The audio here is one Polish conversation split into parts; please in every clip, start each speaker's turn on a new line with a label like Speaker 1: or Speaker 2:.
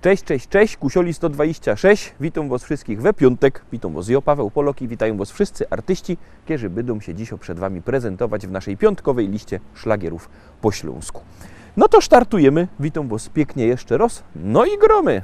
Speaker 1: Cześć, cześć, cześć, Kusioli 126, witam Was wszystkich we piątek, witam Was ja, Paweł Polok i witają Was wszyscy artyści, którzy będą się dzisiaj przed Wami prezentować w naszej piątkowej liście szlagierów po śląsku. No to startujemy, witam Was pięknie jeszcze raz, no i gromy!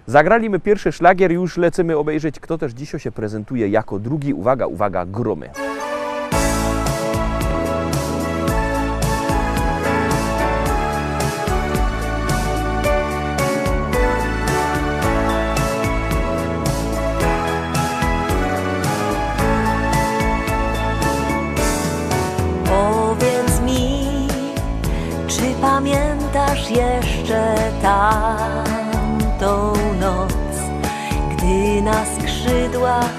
Speaker 1: Zagraliśmy pierwszy szlagier, już lecimy obejrzeć, kto też dzisiaj się prezentuje jako drugi. Uwaga, uwaga, gromy.
Speaker 2: Powiedz mi, czy pamiętasz jeszcze tamtą noc, gdy na skrzydłach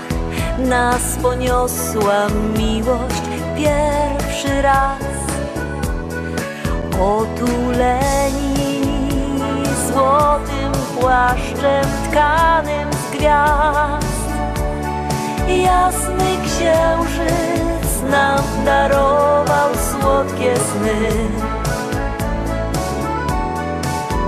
Speaker 2: nas poniosła miłość pierwszy raz, otuleni złotym płaszczem tkanym z gwiazd. Jasny księżyc nam darował słodkie sny.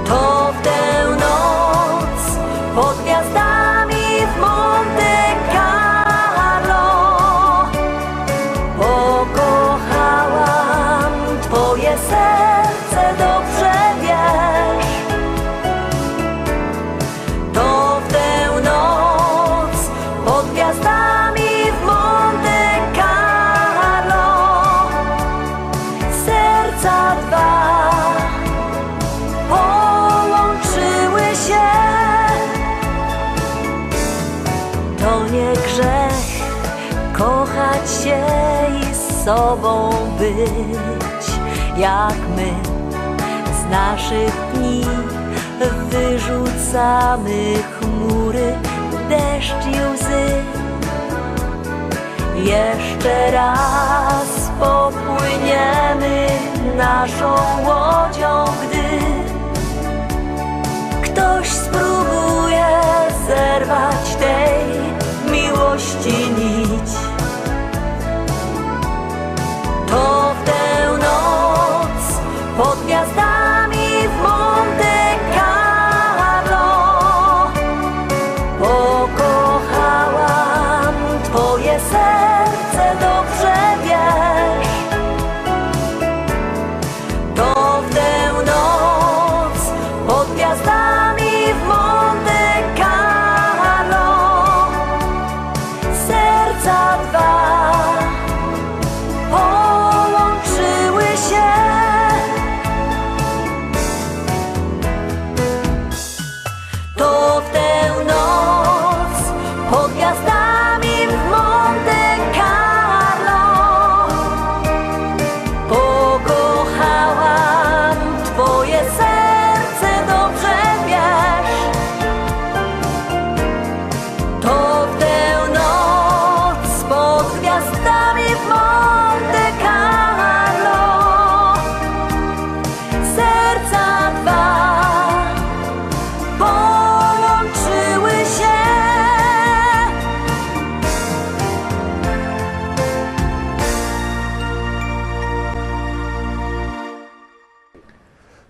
Speaker 2: To w tę noc pod gwiazdami w Monte Carlo pokochałam sobą być, jak my z naszych dni wyrzucamy chmury, deszcz i łzy. Jeszcze raz popłyniemy naszą łodzią, gdy ktoś spróbuje zerwać tej miłości nić. To w tę noc pod gwiazdami w Monte Carlo pokochałam twoje serce, dobrze wiesz. To w tę noc pod gwiazdami w Monte Carlo serca dwa połączyły się. To w tę noc pod gwiazdami w Monte Carlo pokochałam twoje serce, dobrze wiesz. To w tę noc pod gwiazdami w Monte Carlo serca dwa połączyły się.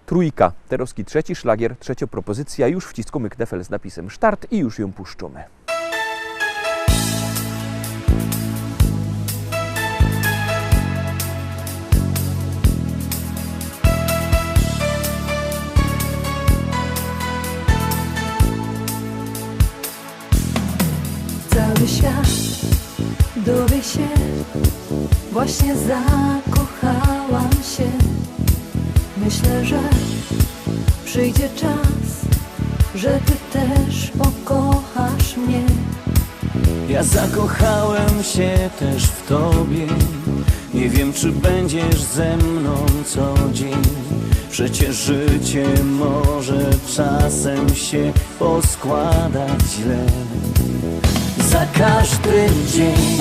Speaker 1: Trójka, Terowski trzeci szlagier, trzecia propozycja, już wciskamy knefel z napisem start i już ją puszczamy.
Speaker 3: Cały świat dowie się, właśnie zakochałam się. Myślę, że przyjdzie czas, że ty też pokochasz mnie.
Speaker 4: Ja zakochałem się też w tobie. Nie wiem, czy będziesz ze mną co dzień. Przecież życie może czasem się poskładać źle. Za każdy dzień,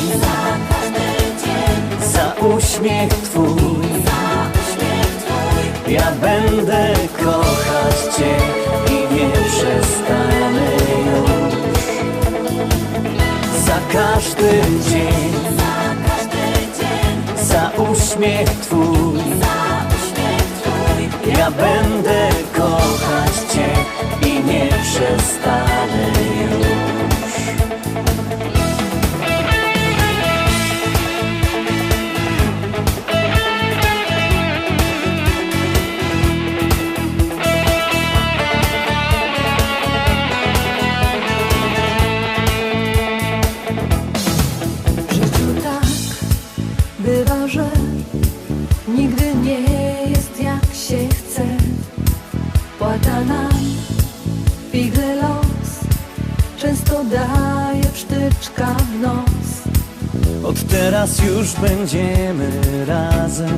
Speaker 4: za uśmiech twój, ja będę kochać cię i nie przestanę już. Za każdy dzień, za uśmiech twój, ja będę kochać cię i nie przestanę już.
Speaker 3: W życiu tak bywa, że nigdy nie jest jak się chce. Płata nam figle los, często daje psztyczka w nos.
Speaker 4: Od teraz już będziemy razem.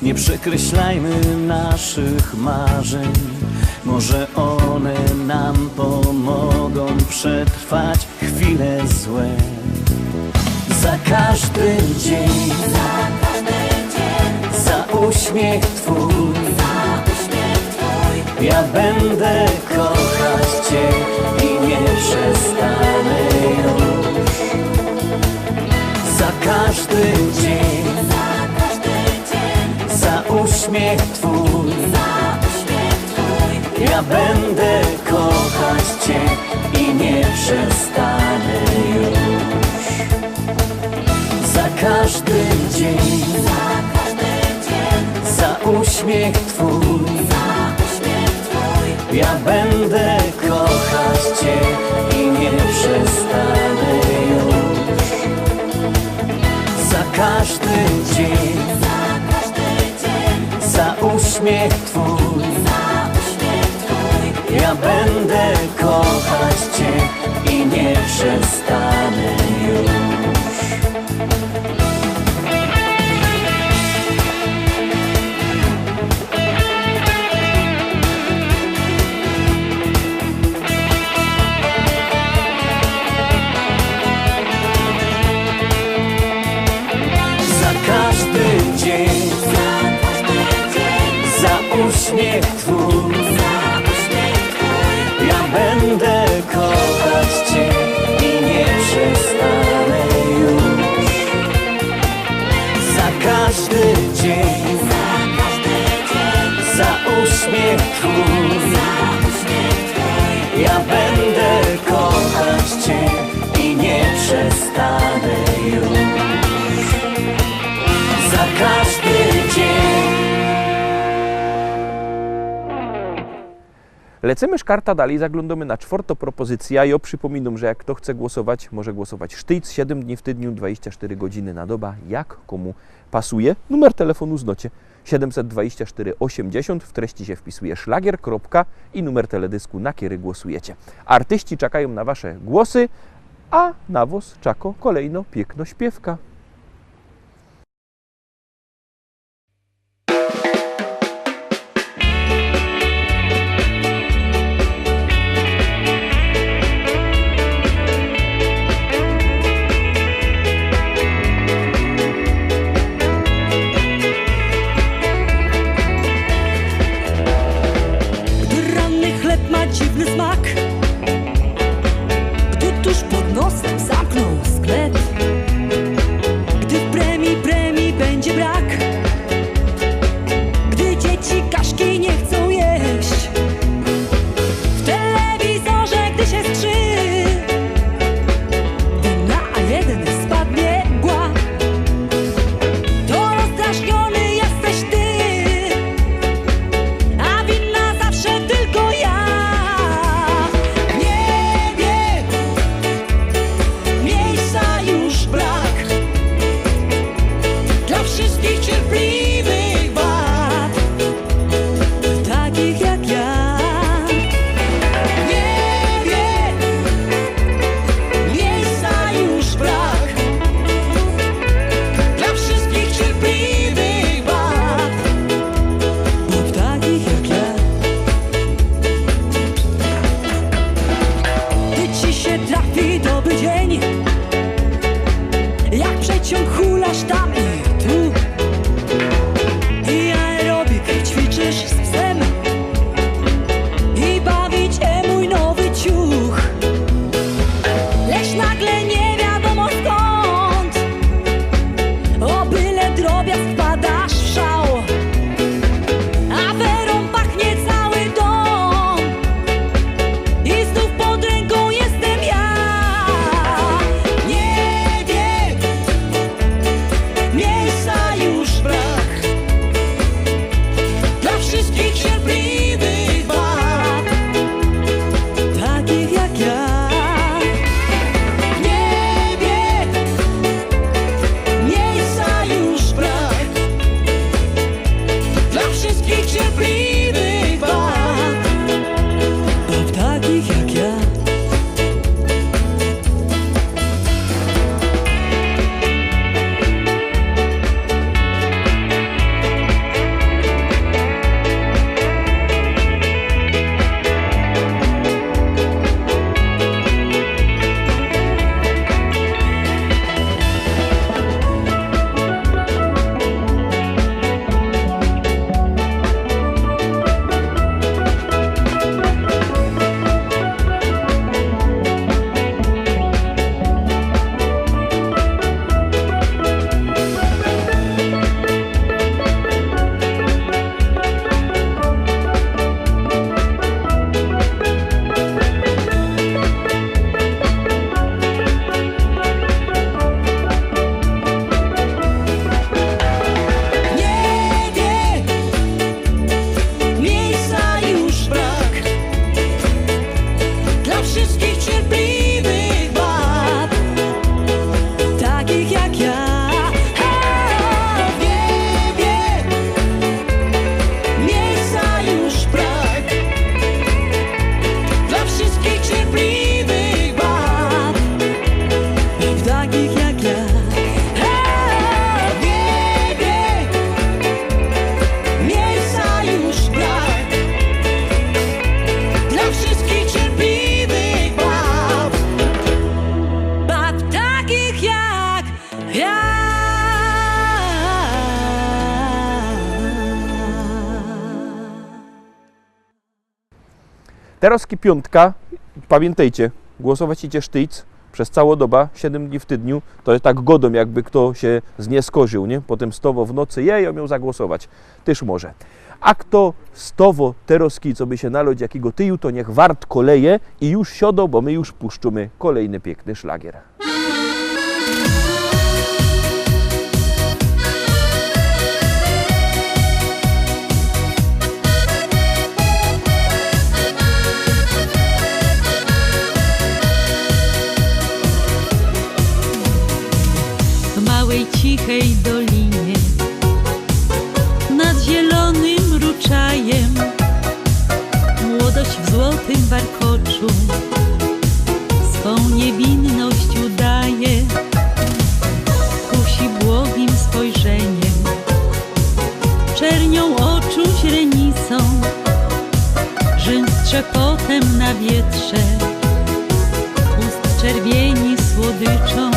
Speaker 4: Nie przekreślajmy naszych marzeń. Może one nam pomogą przetrwać chwile złe. Za każdy dzień, za uśmiech twój, ja będę kochać cię i nie przestanę już. Za każdy dzień, za uśmiech twój, ja będę kochać cię i nie przestanę już. Za każdy dzień, za uśmiech twój, ja będę kochać cię i nie przestanę już. Za każdy dzień, za uśmiech twój, ja będę kochać cię i nie przestanę już. uśmiech Twój, ja będę kochać Cię i nie przestanę już. Za każdy dzień, za uśmiech Twój, ja będę kochać Cię i nie przestanę już. Za każdy dzień.
Speaker 1: Lecimy szkarta dalej, zaglądamy na czwartą propozycję. Ja przypominam, że jak kto chce głosować, może głosować sztyc, 7 dni w tygodniu, 24 godziny na dobę, jak komu pasuje. Numer telefonu znocie 724 80, w treści się wpisuje szlagier, kropka i numer teledysku, na który głosujecie. Artyści czekają na wasze głosy, a na was czeka kolejno piękno śpiewka.
Speaker 3: Dziwny smak, gdy tuż pod nosem zamknął sklep, gdy w premii będzie brak, gdy dzieci kaszki nie chcą jeść, w telewizorze gdy się strzy, gdy na A1 spadnie mgła, to rozdrażniony jesteś ty, a winna zawsze tylko ja. Wszystkich cierpliwych wad, takich jak ja. Nie wiem, miejsca już brak dla wszystkich cierpliwych wad, bo takich jak ja. Gdy ci się trafi dobry dzień, jak przeciąg hulasz tam i tu, i aerobik ćwiczysz z psem, i bawi cię mój nowy ciuch, lecz nagle nie wiadomo skąd, o byle drobiazg wpadasz w szał, aferą pachnie cały dom i znów pod ręką jestem ja. Nie wiem, miejsca już brak dla wszystkich cierpliwych wad, takich jak ja. Nie wiem, miejsca już brak dla wszystkich cierpliwych wad, bo takich jak ja. Wszystkich cierpliwych baw.
Speaker 1: Teroski piątka, pamiętajcie, głosować idzie sztyjc przez całą dobę, 7 dni w tygodniu, to jest tak godą, jakby kto się znieskorzył, nie? Potem stowo w nocy, ja miał zagłosować, też może. A kto stowo teroski, co by się nalać jakiego tyju, to niech wart koleje i już siodo, bo my już puszczymy kolejny piękny szlagier.
Speaker 3: W małej cichej dolinie nad zielonym ruczajem młodość w złotym warkoczu swą niewinność udaje, kusi błogim spojrzeniem, czernią oczu źrenicą, rzęs trzepotem na wietrze, ust czerwieni słodyczą,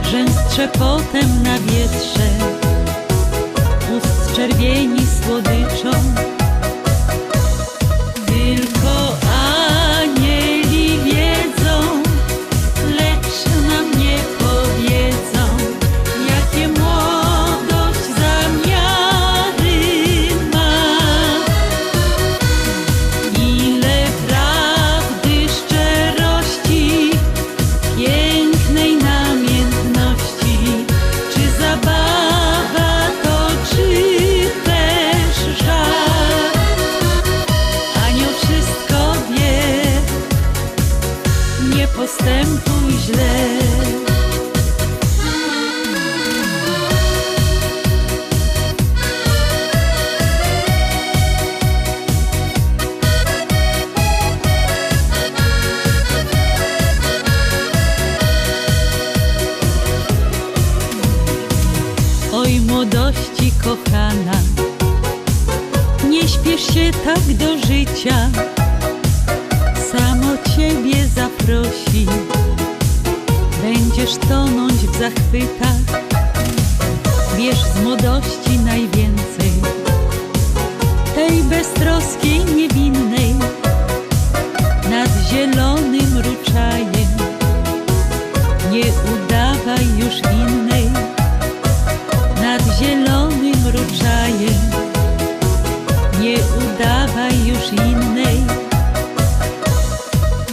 Speaker 3: rzęs trzepotem na wietrze, ust czerwieni słodyczą. Tylko anieli wiedzą, lecz nam nie powiedzą, jakie młodość zamiary ma. Ile prawdy, szczerości, pięknej namiętności, czy zabawa to, czy też żal. Anioł wszystko wie, nie postępuj źle. Oj młodości kochana, nie śpiesz się tak do życia, samo ciebie zaprosi, będziesz tonąć w zachwytach, wiesz z młodości najwięcej, tej beztroskiej, niewinnej, nad zielonym ruczajem, nie udawaj już innej, nad zielonym ruczajem, nie udawaj już innej.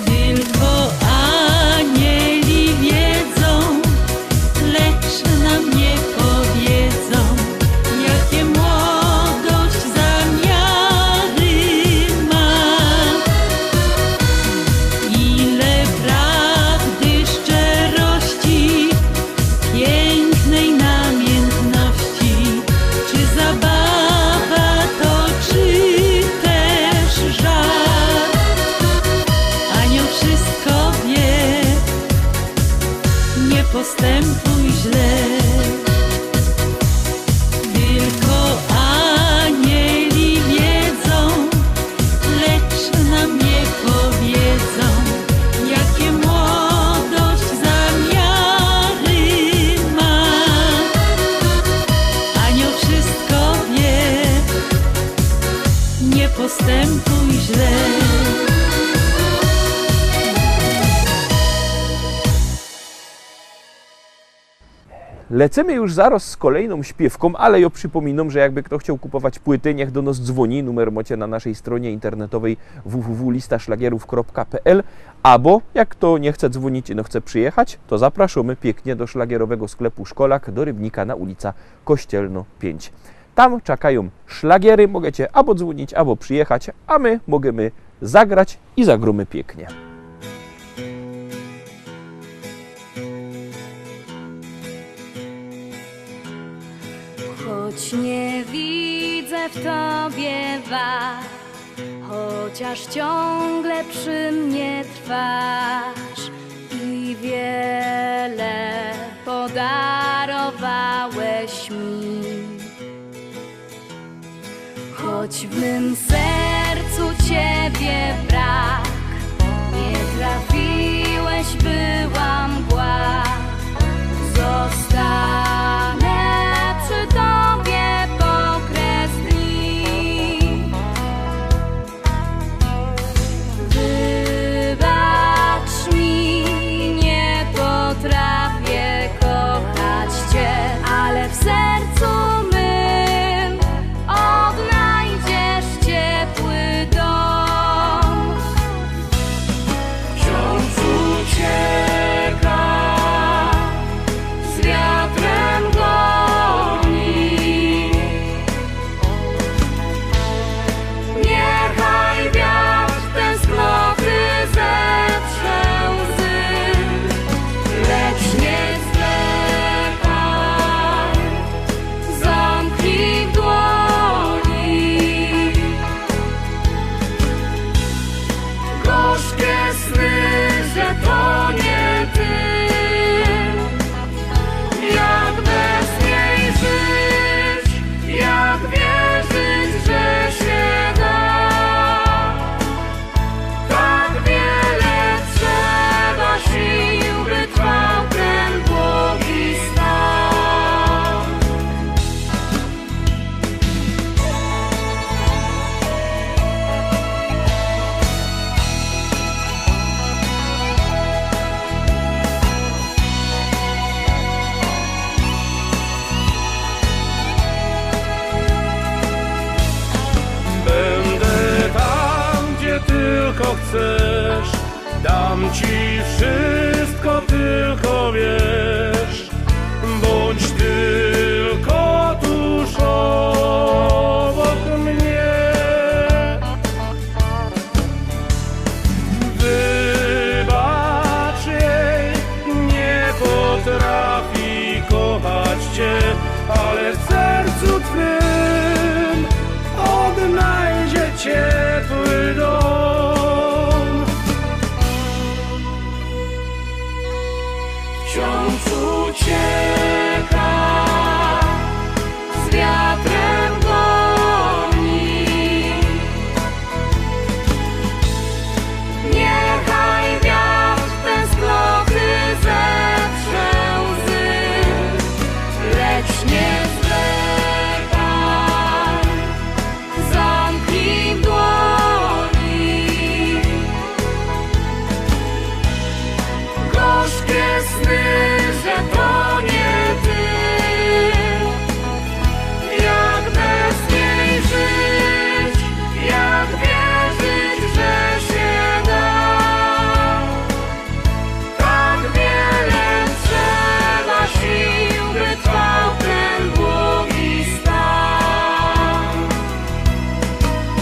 Speaker 3: Tylko anieli wiedzą, lecz nam nie powiedzą, jakie młodość zamiary ma. Ile prawdy, szczerości, pięknej namiętności, czy zabawa to, czy też żal. Anioł wszystko wie, nie postępuj źle. Tylko anieli wiedzą, lecz nam nie powiedzą, jakie młodość zamiary ma. Anioł wszystko wie, nie postępuj źle.
Speaker 1: Lecimy już zaraz z kolejną śpiewką, ale ja przypominam, że jakby kto chciał kupować płyty, niech do nas dzwoni. Numer macie na naszej stronie internetowej www.listaszlagierów.pl, albo jak kto nie chce dzwonić i no chce przyjechać, to zapraszamy pięknie do szlagierowego sklepu Szkolak do Rybnika na ulica Kościelno 5. Tam czekają szlagiery, możecie albo dzwonić, albo przyjechać, a my możemy zagrać i zagromy pięknie.
Speaker 2: Choć nie widzę w tobie wad, chociaż ciągle przy mnie trwasz i wiele podarowałeś mi. Choć w mym sercu ciebie brak, nie trafiłeś, była mgła. Zostanę przy tobie po kres dni.
Speaker 5: dam ci wszystko, tylko wiesz, bądź tylko tuż obok mnie. Wybacz jej, nie potrafi kochać cię, ale w sercu twym odnajdzie ciepły dom.
Speaker 2: Wciąż ucieka, z wiatrem goni. Niechaj wiatr tęsknoty zetrze łzy, lecz nie zwlekaj, zamknij w dłoni gorzkie sny, że to nie ty. Jak bez niej żyć, jak wierzyć, że się da. Tak wiele trzeba sił, by trwał ten długi stan.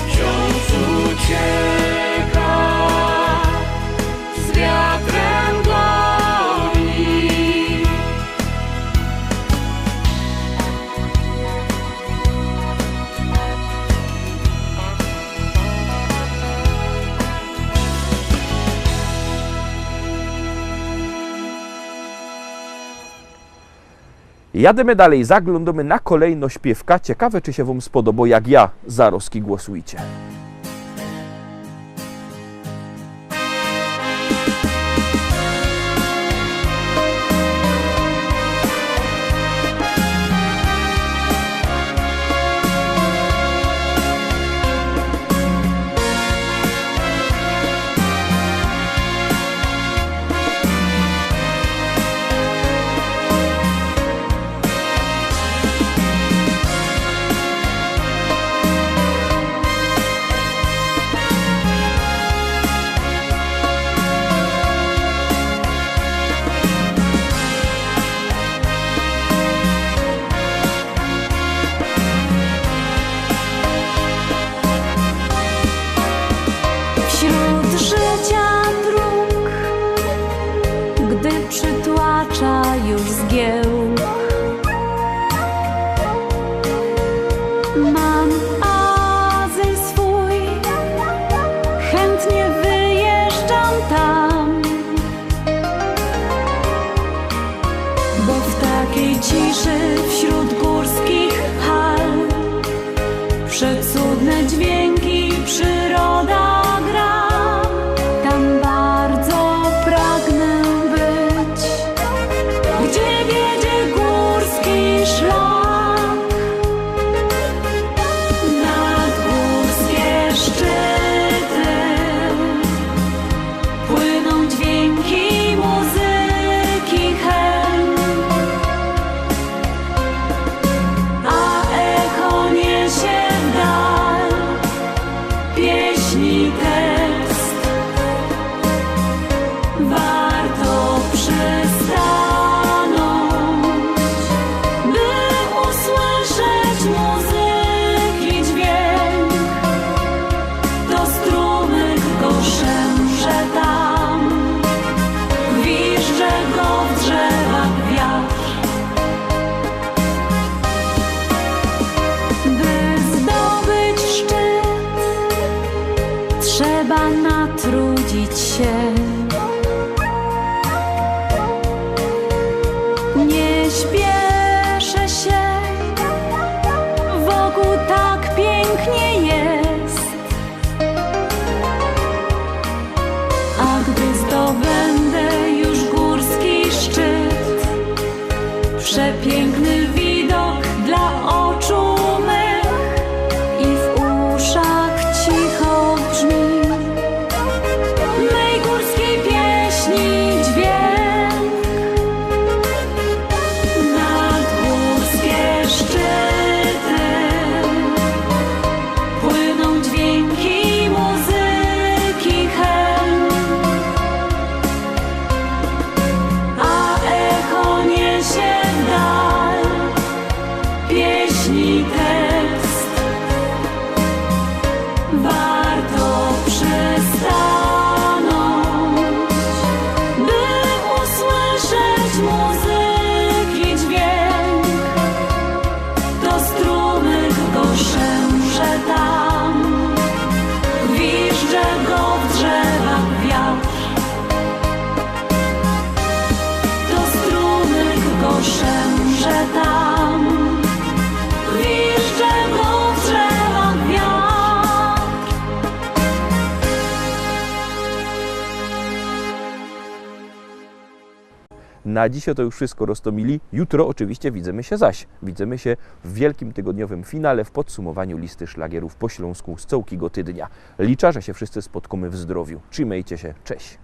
Speaker 2: Wciąż ucieka, z wiatrem goni.
Speaker 1: Jademy dalej, zaglądamy na kolejno śpiewka. Ciekawe, czy się Wam spodoba, jak ja zaroski głosujcie.
Speaker 2: Wśród życia dróg, gdy przytłacza już zgiełk, mam azyl swój, chętnie wyjeżdżam tam, bo w takiej ciszy wśród górskich hal przecudne dźwięki przyroda gra. Tam bardzo pragnę być, gdzie wiedzie górski szlak. Nad górskie szczyty płyną dźwięki muzyki hen, a echo niesie w dal pieśni tekst. Warto przystanąć, by usłyszeć muzyki dźwięk. To strumyk go szemrze tam, gwizdże go w drzewach wiatr. By zdobyć szczyt, trzeba natrudzić się. Nie śpieszę się, wokół tak pięknie jest. A gdy zdobędę już górski szczyt, przepiękny widok dla oczu mych i w uszach cicho brzmi mej górskiej pieśni dźwięk. Nad górskie szczyty płyną dźwięki muzyki hen,
Speaker 1: Na dzisiaj to już wszystko, Rostomili. Jutro oczywiście widzimy się zaś. Widzimy się w wielkim tygodniowym finale w podsumowaniu listy szlagierów po śląsku z całkiego tydnia. Liczę, że się wszyscy spotkamy w zdrowiu. Trzymajcie się, cześć!